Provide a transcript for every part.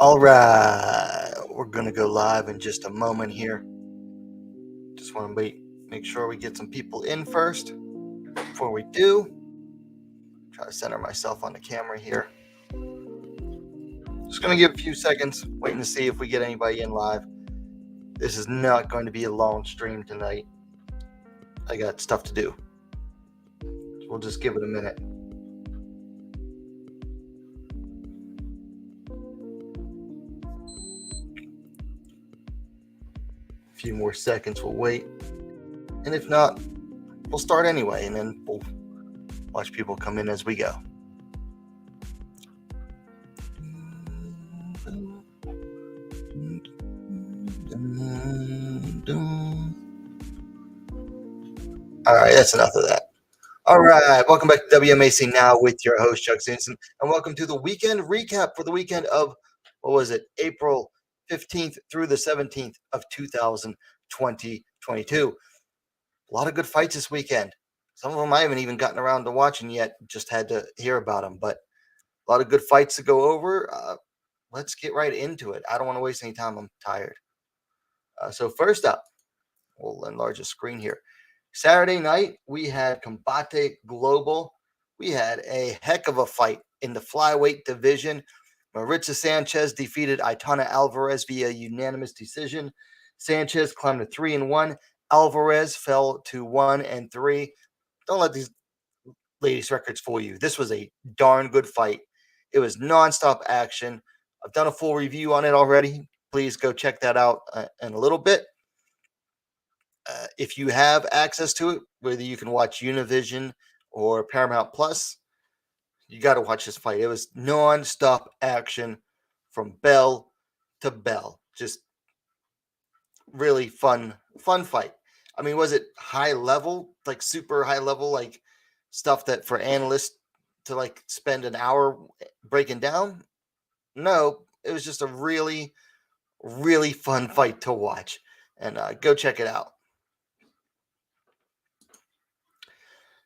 All right, we're gonna go live in just a moment here. Just want to make sure we get some people in first. Before we do, try to center myself on the camera here. Just gonna give a few seconds, waiting to see if we get anybody in live. This is not going to be a long stream tonight. I got stuff to do. So we'll just give it a minute. A few more seconds, we'll wait. And if not, we'll start anyway, and then we'll watch people come in as we go. All right, that's enough of that. All right, welcome back to WMAC Now with your host, Chuck Simpson, and welcome to the weekend recap for the weekend of, April 15th through the 17th of 2022. A lot of good fights this weekend. Some of them I haven't even gotten around to watching yet, just had to hear about them, but a lot of good fights to go over. Let's get right into it. I don't want to waste any time. I'm tired. So first up, we'll enlarge the screen here. Saturday night, we had Combate Global. We had a heck of a fight in the flyweight division. Maritza Sanchez defeated Aitana Alvarez via unanimous decision. Sanchez climbed to 3-1. Alvarez fell to 1-3. Don't let these ladies' records fool you. This was a darn good fight. It was nonstop action. I've done a full review on it already. Please go check that out in a little bit. If you have access to it, whether you can watch Univision or Paramount Plus, you got to watch this fight. It was non-stop action from bell to bell. Just really fun fight. I mean, was it high level, like super high level, like stuff that for analysts to like spend an hour breaking down? No, it was just a really, really fun fight to watch. And go check it out.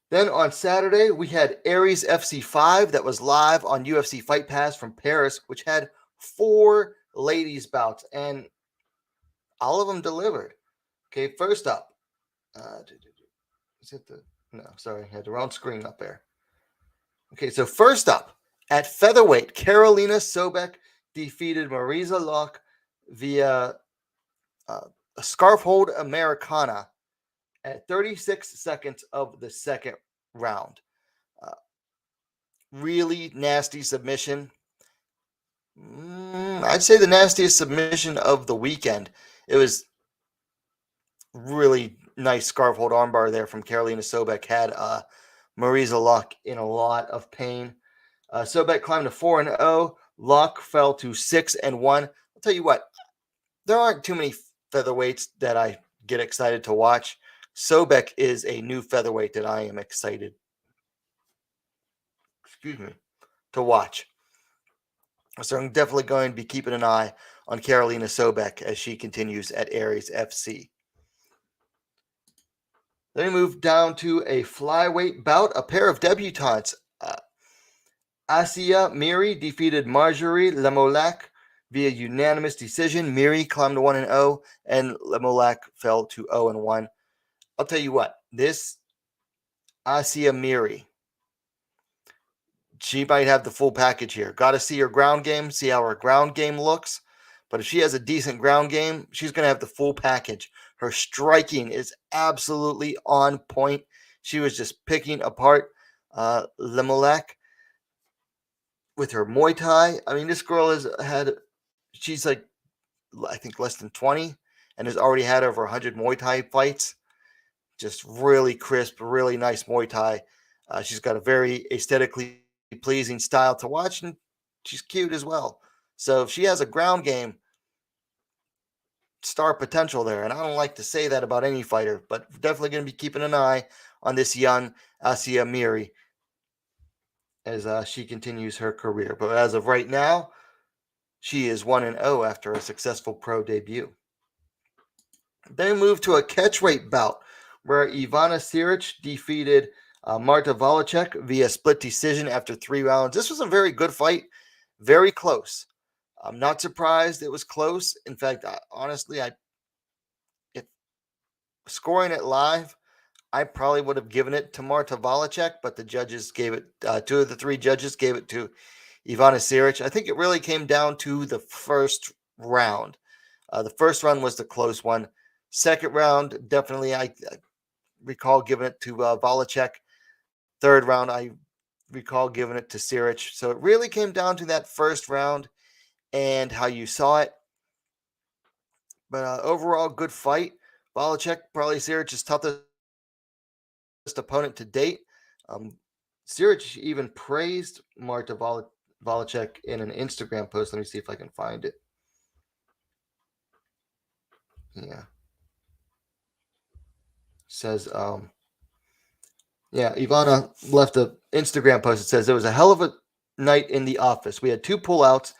Then on Saturday, we had Aries FC 5 that was live on UFC Fight Pass from Paris, which had 4 ladies bouts, and all of them delivered. Okay, first up. Is it the... No, sorry, I had the wrong screen up there. Okay, so first up, at featherweight, Carolina Sobek defeated Marisa Locke via a scarf hold Americana at 36 seconds of the second round. Really nasty submission. I'd say the nastiest submission of the weekend. It was really nice scarf hold armbar there from Carolina Sobek. Had Marisa Locke in a lot of pain. Sobek climbed to 4-0. Locke fell to 6-1. I'll tell you what, there aren't too many featherweights that I get excited to watch. Sobek is a new featherweight that I am excited to watch. So I'm definitely going to be keeping an eye on Carolina Sobek as she continues at Aries FC. Then we move down to a flyweight bout, a pair of debutantes. Asia Miri defeated Marjorie Lemolac via unanimous decision. Miri climbed to 1-0, and Lemolac fell to 0-1. I'll tell you what, this Asia Miri, she might have the full package here. Got to see her ground game, see how her ground game looks. But if she has a decent ground game, she's going to have the full package. Her striking is absolutely on point. She was just picking apart Lemolac with her Muay Thai. I mean, this girl she's like, I think less than 20 and has already had over 100 Muay Thai fights. Just really crisp, really nice Muay Thai. She's got a very aesthetically pleasing style to watch, and she's cute as well. So if she has a ground game, star potential there. And I don't like to say that about any fighter, but definitely going to be keeping an eye on this young Asia Miri as she continues her career. But as of right now, she is 1-0 after a successful pro debut. Then move to a catchweight bout where Ivana Siric defeated Marta Volacek via split decision after 3 rounds. This was a very good fight, very close. I'm not surprised it was close. In fact, honestly, if scoring it live, I probably would have given it to Marta Volacek, but the judges gave it. Two of the three judges gave it to Ivana Siric. I think it really came down to the first round. The first round was the close one. Second round, definitely, I recall giving it to Volacek. Third round, I recall giving it to Siric. So it really came down to that first round and how you saw it. But overall, good fight. Volacek, probably Siric's toughest opponent to date. Siric even praised Marta Volacek in an Instagram post. Let me see if I can find it. Yeah. Says, Ivana left an Instagram post. It says, it was a hell of a night in the office. We had 2 pullouts,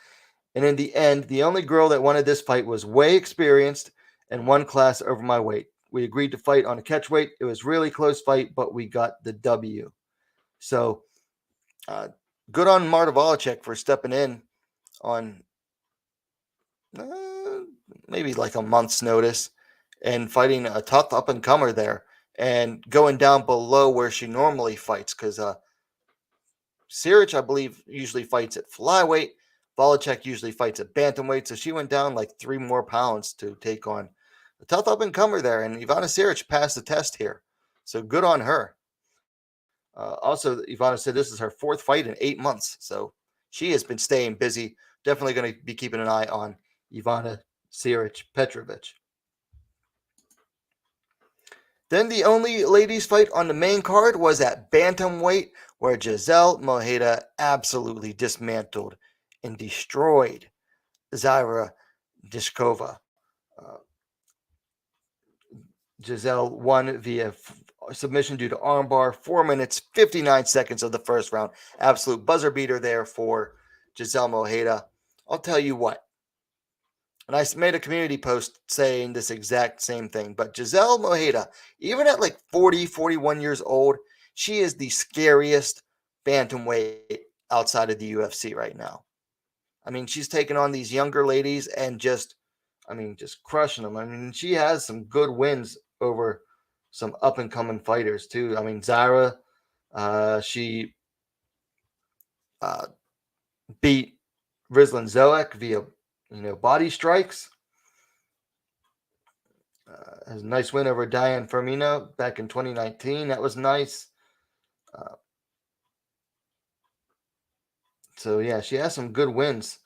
and in the end, the only girl that wanted this fight was way experienced and 1 class over my weight. We agreed to fight on a catch weight. It was really close fight, but we got the W. So, good on Marta Volacek for stepping in on maybe like a month's notice and fighting a tough up-and-comer there and going down below where she normally fights, because Siric, I believe, usually fights at flyweight. Volacek usually fights at bantamweight, so she went down like 3 more pounds to take on a tough up-and-comer there, and Ivana Siric passed the test here. So good on her. Also, Ivana said this is her 4th fight in 8 months, so she has been staying busy. Definitely going to be keeping an eye on Ivana Siric Petrovic. Then the only ladies fight on the main card was at bantamweight, where Giselle Mojeda absolutely dismantled and destroyed Zaira Dishkova. Giselle won via submission due to armbar. 4 minutes, 59 seconds of the first round. Absolute buzzer beater there for Giselle Mojeda. I'll tell you what. And I made a community post saying this exact same thing. But Giselle Mojeda, even at like 40, 41 years old, she is the scariest bantamweight outside of the UFC right now. I mean, she's taking on these younger ladies and just crushing them. I mean, she has some good wins over some up-and-coming fighters, too. I mean, Zaira, she beat Rizlan Zoek via body strikes. Has a nice win over Diane Firmino back in 2019. That was nice. So, yeah, she has some good wins.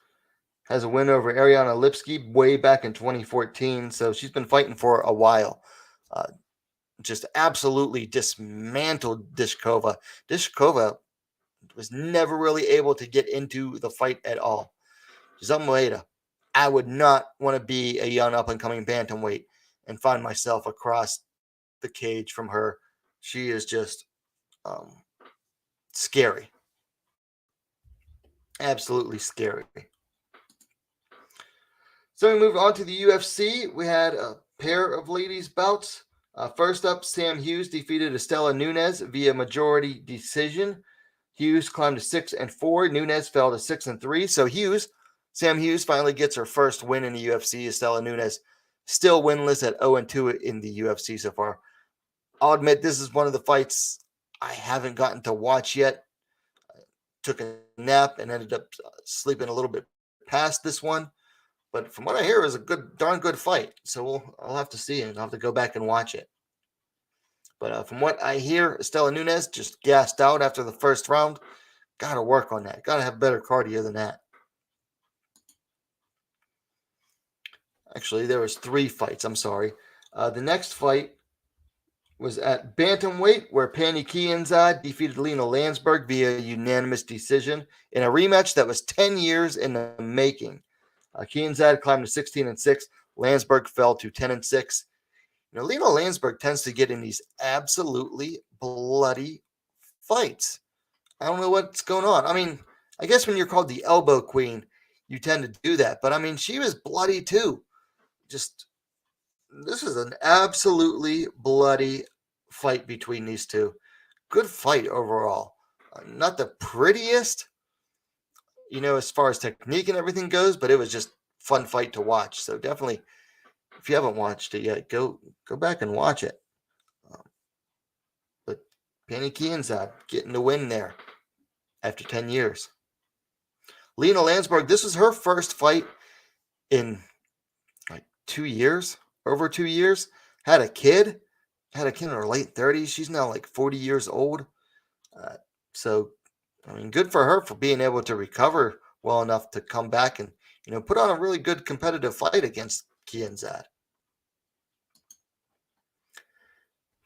Has a win over Ariana Lipsky way back in 2014. So she's been fighting for a while. Just absolutely dismantled Dishkova. Dishkova was never really able to get into the fight at all. Giselle Mojeda, I would not want to be a young up-and-coming bantamweight and find myself across the cage from her. She is just scary. Absolutely scary. So we move on to the UFC. We had a pair of ladies bouts. First up, Sam Hughes defeated Estela Nunes via majority decision. Hughes climbed to 6-4. Nunes fell to 6-3. So Sam Hughes finally gets her first win in the UFC. Estela Nunes still winless at 0-2 in the UFC so far. I'll admit this is one of the fights I haven't gotten to watch yet. I took a nap and ended up sleeping a little bit past this one. But from what I hear, it was a darn good fight. So I'll have to see it. I'll have to go back and watch it. But from what I hear, Estela Nunes just gassed out after the first round. Got to work on that. Got to have better cardio than that. Actually, there was 3 fights. I'm sorry. The next fight was at bantamweight, where Pannie Kianzad defeated Lena Landsberg via unanimous decision in a rematch that was 10 years in the making. Kianzad climbed to 16-6. Landsberg fell to 10-6. Lena Landsberg tends to get in these absolutely bloody fights. I don't know what's going on. I mean, I guess when you're called the elbow queen, you tend to do that. But I mean, she was bloody too. This is an absolutely bloody fight between these two. Good fight overall. Not the prettiest. as far as technique and everything goes, but it was just fun fight to watch. So definitely, if you haven't watched it yet, go back and watch it. But Penny Kianzad getting the win there after 10 years. Lena Landsberg, this was her first fight in like 2 years, over 2 years. Had a kid in her late 30s. She's now like 40 years old. So, I mean, good for her for being able to recover well enough to come back and, put on a really good competitive fight against Kianzad.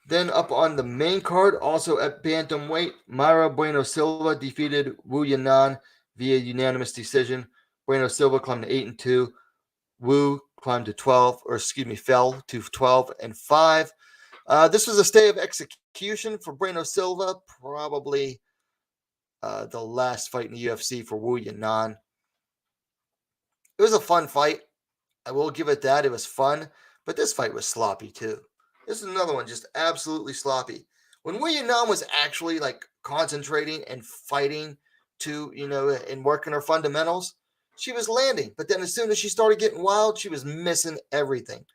Then up on the main card, also at bantamweight, Mayra Bueno Silva defeated Wu Yanan via unanimous decision. Bueno Silva climbed to 8-2. Wu climbed to fell to 12-5. This was a stay of execution for Bueno Silva, probably the last fight in the UFC for Wu Yanan. It was a fun fight. I will give it that. It was fun, but this fight was sloppy too. This is another one just absolutely sloppy. When Wu Yanan was actually like concentrating and fighting to, and working her fundamentals, she was landing. But then as soon as she started getting wild, she was missing everything.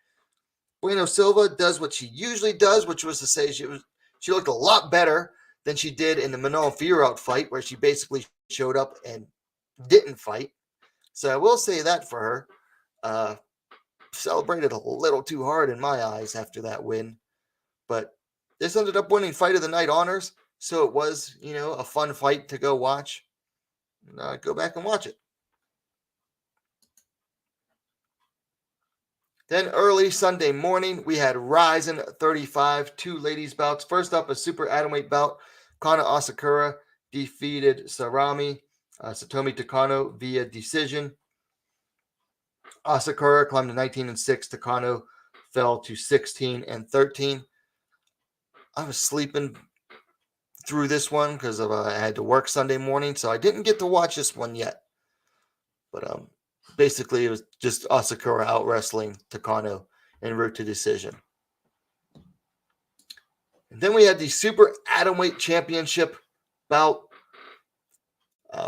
Bueno Silva does what she usually does, which was to say she looked a lot better than she did in the Manon Fiorot fight, where she basically showed up and didn't fight. So I will say that for her. Celebrated a little too hard in my eyes after that win. But this ended up winning Fight of the Night honors. So it was, a fun fight to go watch. Go back and watch it. Then early Sunday morning, we had RIZIN 35, 2 ladies bouts. First up, a super atomweight bout. Kana Asakura defeated Satomi Takano via decision. Asakura climbed to 19-6. Takano fell to 16-13. I was sleeping through this one because I had to work Sunday morning, so I didn't get to watch this one yet. But basically, it was just Asakura out wrestling Takano en route to decision. And then we had the Super Atomweight Championship bout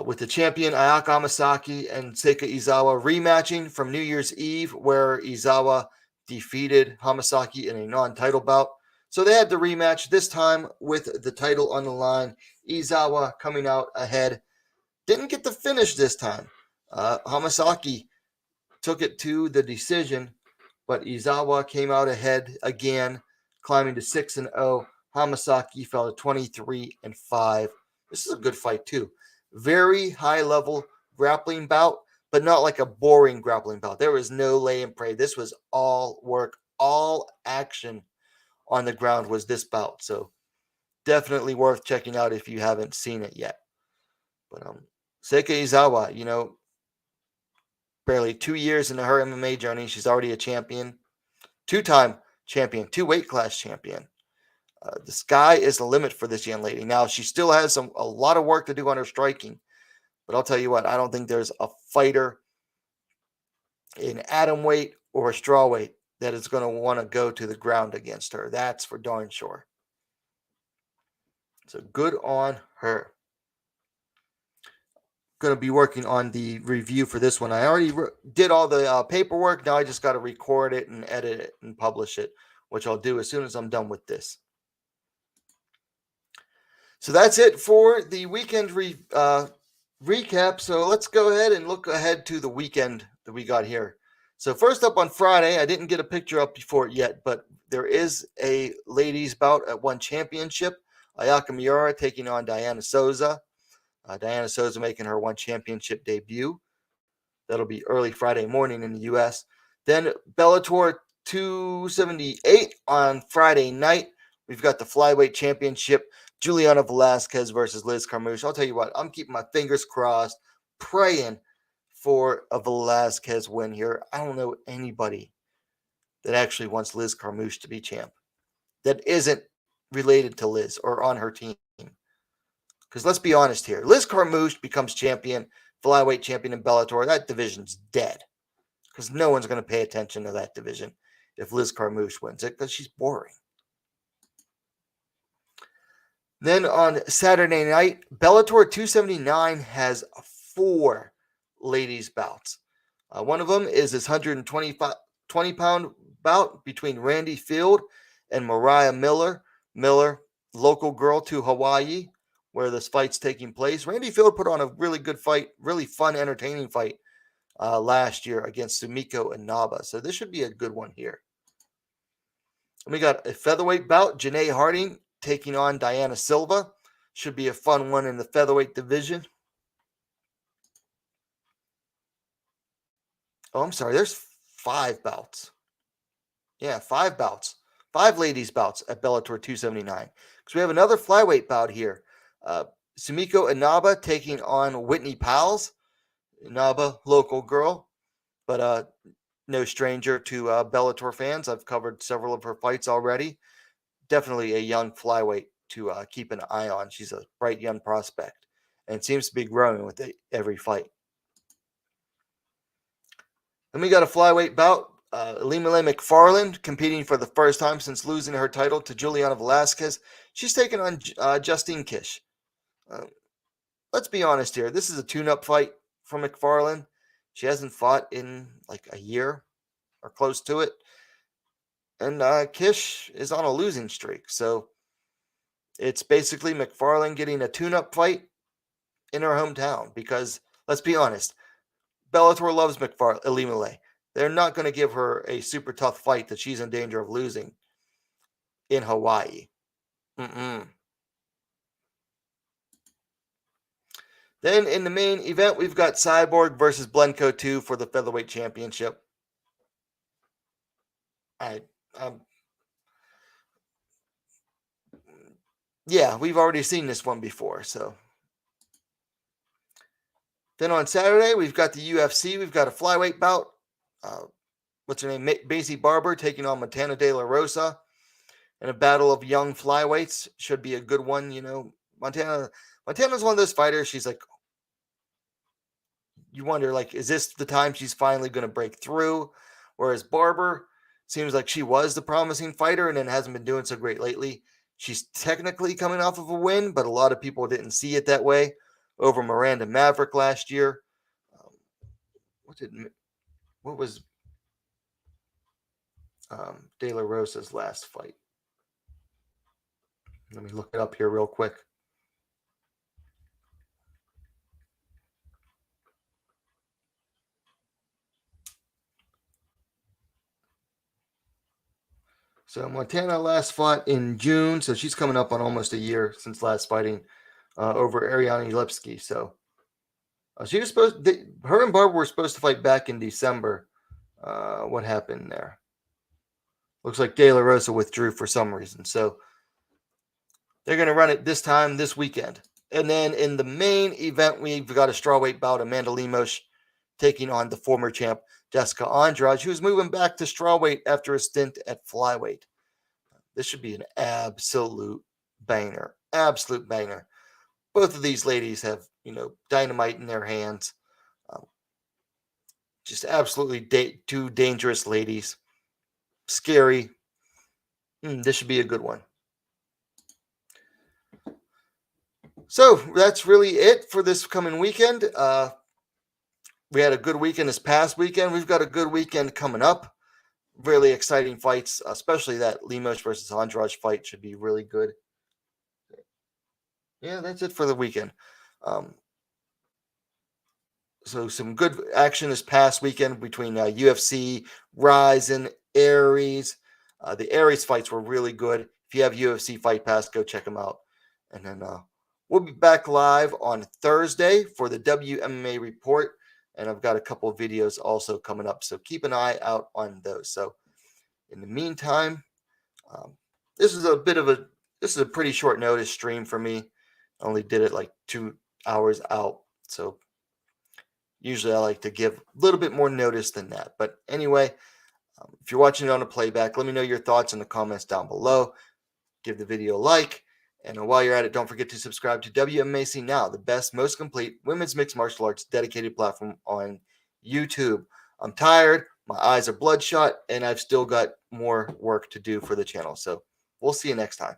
with the champion Ayaka Hamasaki and Seika Izawa rematching from New Year's Eve, where Izawa defeated Hamasaki in a non-title bout. So they had the rematch, this time with the title on the line. Izawa coming out ahead. Didn't get the finish this time. Hamasaki took it to the decision, but Izawa came out ahead again, climbing to 6-0. Hamasaki fell to 23-5. This is a good fight too. Very high-level grappling bout, but not like a boring grappling bout. There was no lay and pray. This was all work, all action on the ground was this bout. So definitely worth checking out if you haven't seen it yet. But Seika Izawa, barely 2 years into her MMA journey, she's already a champion, 2-time champion, 2 weight class champion. The sky is the limit for this young lady. Now, she still has a lot of work to do on her striking, but I'll tell you what, I don't think there's a fighter in atomweight or strawweight that is going to want to go to the ground against her. That's for darn sure. So good on her. Going to be working on the review for this one. I already did all the paperwork. Now I just got to record it and edit it and publish it, which I'll do as soon as I'm done with this. So that's it for the weekend recap. So let's go ahead and look ahead to the weekend that we got here. So first up on Friday, I didn't get a picture up before it yet, but there is a ladies bout at One Championship. Ayaka Miura taking on Diana Souza. Diana Souza making her One Championship debut. That'll be early Friday morning in the U.S. Then Bellator 278 on Friday night. We've got the Flyweight Championship. Juliana Velasquez versus Liz Carmouche. I'll tell you what, I'm keeping my fingers crossed, praying for a Velasquez win here. I don't know anybody that actually wants Liz Carmouche to be champ that isn't related to Liz or on her team. Because let's be honest here. Liz Carmouche becomes champion, flyweight champion in Bellator. That division's dead. Because no one's going to pay attention to that division if Liz Carmouche wins it, because she's boring. Then on Saturday night, Bellator 279 has 4 ladies bouts. One of them is this 120-pound bout between Randy Field and Mariah Miller. Miller, local girl to Hawaii, where this fight's taking place. Randy Field put on a really good fight, really fun, entertaining fight last year against Sumiko Inaba. So this should be a good one here. And we got a featherweight bout. Janae Harding taking on Diana Silva. Should be a fun one in the featherweight division. Oh, I'm sorry. There's 5 bouts. Yeah, 5 bouts. 5 ladies bouts at Bellator 279. Because we have another flyweight bout here. Sumiko Inaba taking on Whitney Pals. Inaba, local girl, but no stranger to Bellator fans. I've covered several of her fights already. Definitely a young flyweight to keep an eye on. She's a bright young prospect and seems to be growing with every fight. Then we got a flyweight bout. Elimele McFarland competing for the first time since losing her title to Juliana Velasquez. She's taking on Justine Kish. Let's be honest here. This is a tune-up fight for McFarland. She hasn't fought in like a year or close to it. And Kish is on a losing streak. So it's basically McFarland getting a tune-up fight in her hometown. Because, let's be honest, Bellator loves Elimele. They're not going to give her a super tough fight that she's in danger of losing in Hawaii. Then in the main event, we've got Cyborg versus Blenko 2 for the featherweight championship. Yeah, we've already seen this one before. So then on Saturday, we've got the UFC. We've got a flyweight bout. What's her name? Maisie Barber taking on Montana De La Rosa. And a battle of young flyweights should be a good one. You know, Montana's one of those fighters. She's like, you wonder, like, is this the time she's finally going to break through? Whereas Barber seems like she was the promising fighter and then hasn't been doing so great lately. She's technically coming off of a win, but a lot of people didn't see it that way over Miranda Maverick last year. What was De La Rosa's last fight? Let me look it up here real quick. So Montana last fought in June, so she's coming up on almost a year since last fighting over Ariane Lipsky. So she was her and Barber were supposed to fight back in December. What happened there? Looks like De La Rosa withdrew for some reason. So they're going to run it this weekend. And then in the main event, we've got a strawweight bout. Amanda Lemos taking on the former champ Jessica Andrade, who's moving back to strawweight after a stint at flyweight. This should be an absolute banger. Absolute banger. Both of these ladies have, dynamite in their hands. Just absolutely two dangerous ladies. Scary. This should be a good one. So that's really it for this coming weekend. We had a good weekend this past weekend. We've got a good weekend coming up. Really exciting fights, especially that Lemos versus Andrade fight should be really good. Yeah, that's it for the weekend. So some good action this past weekend between UFC, RIZIN, Aries. The Aries fights were really good. If you have UFC Fight Pass, go check them out. And then we'll be back live on Thursday for the WMMA report. And I've got a couple of videos also coming up. So keep an eye out on those. So in the meantime, this is a pretty short notice stream for me. I only did it like 2 hours out. So usually I like to give a little bit more notice than that. But anyway, if you're watching it on a playback, let me know your thoughts in the comments down below. Give the video a like. And while you're at it, don't forget to subscribe to WMMA Now, the best, most complete women's mixed martial arts dedicated platform on YouTube. I'm tired, my eyes are bloodshot, and I've still got more work to do for the channel. So we'll see you next time.